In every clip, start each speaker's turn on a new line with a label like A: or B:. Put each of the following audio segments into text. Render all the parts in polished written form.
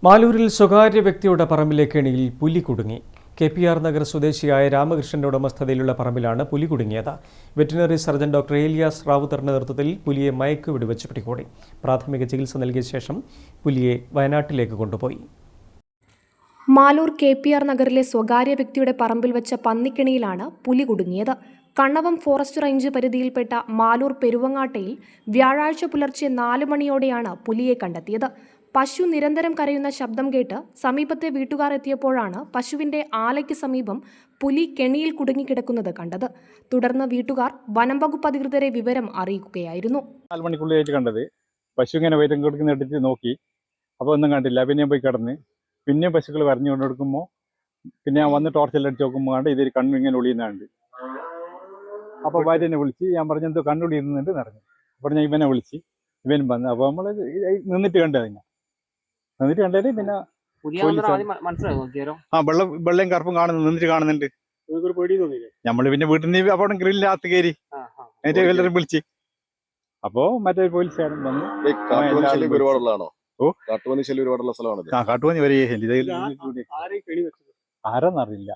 A: മാലൂരിൽ സ്വകാര്യ വ്യക്തിയുടെ പറമ്പിലെ കെണിയിൽ പുലി കുടുങ്ങി. KPR നഗർ സ്വദേശിയായ രാമകൃഷ്ണന്റെ ഉടമസ്ഥതയിലുള്ള പറമ്പിലാണ് പുലി കുടുങ്ങിയത്. വെറ്റിനറി സർജൻ ഡോക്ടർ ഏലിയാസ് റാവുത്തറിന്റെ നേതൃത്വത്തിൽ പുലിയെ മയക്കുവെടിവെച്ച് പിടികൂടി. പ്രാഥമിക ചികിത്സ നൽകിയ ശേഷം പുലിയെ വയനാട്ടിലേക്ക് കൊണ്ടുപോയി.
B: മാലൂർ KPR നഗറിലെ സ്വകാര്യ വ്യക്തിയുടെ പറമ്പിൽ വെച്ച പന്നിക്കെണിയിലാണ് പുലി കുടുങ്ങിയത്. കണ്ണവം ഫോറസ്റ്റ് റേഞ്ച് പരിധിയിൽപ്പെട്ട മാലൂർ പെരുവങ്ങാട്ടയിൽ വ്യാഴാഴ്ച പുലർച്ചെ 4 മണിയോടെയാണ് പുലിയെ കണ്ടെത്തിയത്. പശു നിരന്തരം കരയുന്ന ശബ്ദം കേട്ട് സമീപത്തെ വീട്ടുകാർ എത്തിയപ്പോഴാണ് പശുവിന്റെ ആലയ്ക്ക് സമീപം പുലി കെണിയിൽ കുടുങ്ങിക്കിടക്കുന്നത് കണ്ടത്. തുടർന്ന് വീട്ടുകാർ വനം വകുപ്പ് അധികൃതരെ വിവരം അറിയിക്കുകയായിരുന്നു.
C: 4 മണിക്കുള്ളിലായിട്ട് കണ്ടത്. പശു ഇങ്ങനെ വയറ്റം കൊടുക്കുന്നിടത്ത് നോക്കി, അപ്പോൾ ഒന്നും കണ്ടില്ല. പിന്നെ പോയി കിടന്ന് പിന്നെ പശുക്കൾ വരഞ്ഞു കൊണ്ടെടുക്കുമ്പോൾ പിന്നെ ഞാൻ വന്ന് ടോർച്ചെല്ലാം അടിച്ച് നോക്കുമ്പോൾ കണ്ട് ഇതൊരു കണ്ണു ഇങ്ങനെ ഒളിയുന്നുണ്ട്. അപ്പോൾ ഭാര്യനെ വിളിച്ച് ഞാൻ പറഞ്ഞു എന്തോ കണ്ണൊളിയുന്നുണ്ട് നിറഞ്ഞു. അപ്പോൾ ഞാൻ ഇവനെ വിളിച്ച് ഇവനും വന്ന്. അപ്പോൾ നമ്മൾ നിന്നിട്ട് കണ്ടതിനെ എന്നിട്ട് കണ്ടിട്ട് പിന്നെ വെള്ളയും കറുപ്പും നിന്നിട്ട് കാണുന്നുണ്ട്. നമ്മള് പിന്നെ വീട്ടിൽ നിന്ന് അവിടെ ഗ്രില്ലിനകത്ത് കയറി എന്നിട്ട് എല്ലാവരും വിളിച്ച്. അപ്പോ മറ്റേ പോലീസുകാരൻ വന്നു. കാട്ടുപന്നി വരെ ആരാന്നറിയില്ല.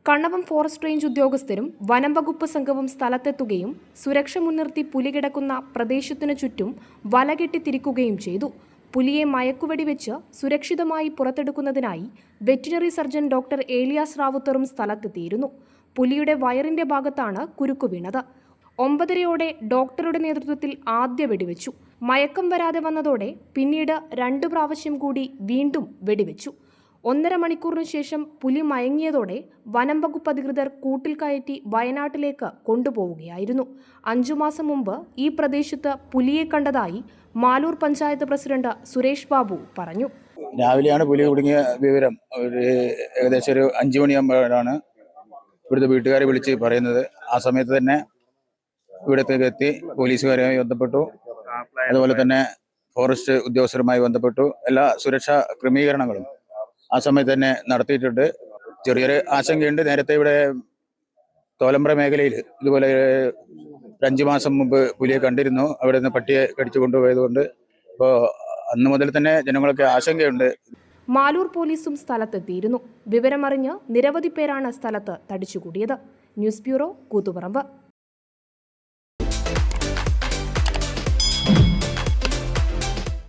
B: കണ്ണവം ഫോറസ്റ്റ് റേഞ്ച് ഉദ്യോഗസ്ഥരും വനം വകുപ്പ് സംഘവും സ്ഥലത്തെത്തുകയും സുരക്ഷ മുൻനിർത്തി പുലി കിടക്കുന്ന പ്രദേശത്തിനു ചുറ്റും വലകെട്ടി തിരിക്കുകയും ചെയ്തു. പുലിയെ മയക്കുവെടിവെച്ച് സുരക്ഷിതമായി പുറത്തെടുക്കുന്നതിനായി വെറ്റിനറി സർജൻ ഡോക്ടർ ഏലിയാസ് റാവുത്തറും സ്ഥലത്തെത്തിയിരുന്നു. പുലിയുടെ വയറിന്റെ ഭാഗത്താണ് കുരുക്കു വീണത്. 9:30 ഡോക്ടറുടെ നേതൃത്വത്തിൽ ആദ്യ വെടിവെച്ചു. മയക്കം വരാതെ വന്നതോടെ പിന്നീട് 2 പ്രാവശ്യം കൂടി വീണ്ടും വെടിവെച്ചു. 1.5 മണിക്കൂറിനു ശേഷം പുലി മയങ്ങിയതോടെ വനം വകുപ്പ് അധികൃതർ കൂട്ടിൽ കയറ്റി വയനാട്ടിലേക്ക് കൊണ്ടുപോവുകയായിരുന്നു. 5 മാസം മുമ്പ് ഈ പ്രദേശത്ത് പുലിയെ കണ്ടതായി മാലൂർ പഞ്ചായത്ത് പ്രസിഡന്റ് സുരേഷ് ബാബു പറഞ്ഞു.
D: രാവിലെയാണ് പുലി കുടുങ്ങിയ വിവരം. ഏകദേശം ഒരു 5 മണിയാകുമ്പോഴാണ് ഇവിടുത്തെ വീട്ടുകാരെ വിളിച്ച് പറയുന്നത്. ആ സമയത്ത് തന്നെ ഇവിടത്തേക്ക് എത്തി പോലീസുകാരുമായി ബന്ധപ്പെട്ടു. അതുപോലെ തന്നെ ഫോറസ്റ്റ് ഉദ്യോഗസ്ഥരുമായി ബന്ധപ്പെട്ടു. എല്ലാ സുരക്ഷാ ക്രമീകരണങ്ങളും ആ സമയത്ത് തന്നെ നടത്തിയിട്ടുണ്ട്. ചെറിയൊരു ആശങ്കയുണ്ട്. നേരത്തെ ഇവിടെ തോലമ്പ്ര മേഖലയിൽ ഇതുപോലെ 5 മാസം മുമ്പ് പുലിയെ കണ്ടിരുന്നു. അവിടെ നിന്ന് പട്ടിയെ കടിച്ചു കൊണ്ടുപോയതുകൊണ്ട് ഇപ്പോൾ അന്ന് മുതൽ തന്നെ ജനങ്ങളൊക്കെ ആശങ്കയുണ്ട്.
B: മാലൂർ പോലീസും സ്ഥലത്തെത്തിയിരുന്നു. വിവരമറിഞ്ഞ് നിരവധി പേരാണ് സ്ഥലത്ത് തടിച്ചുകൂടിയത്. News bureau, Koothuparamba.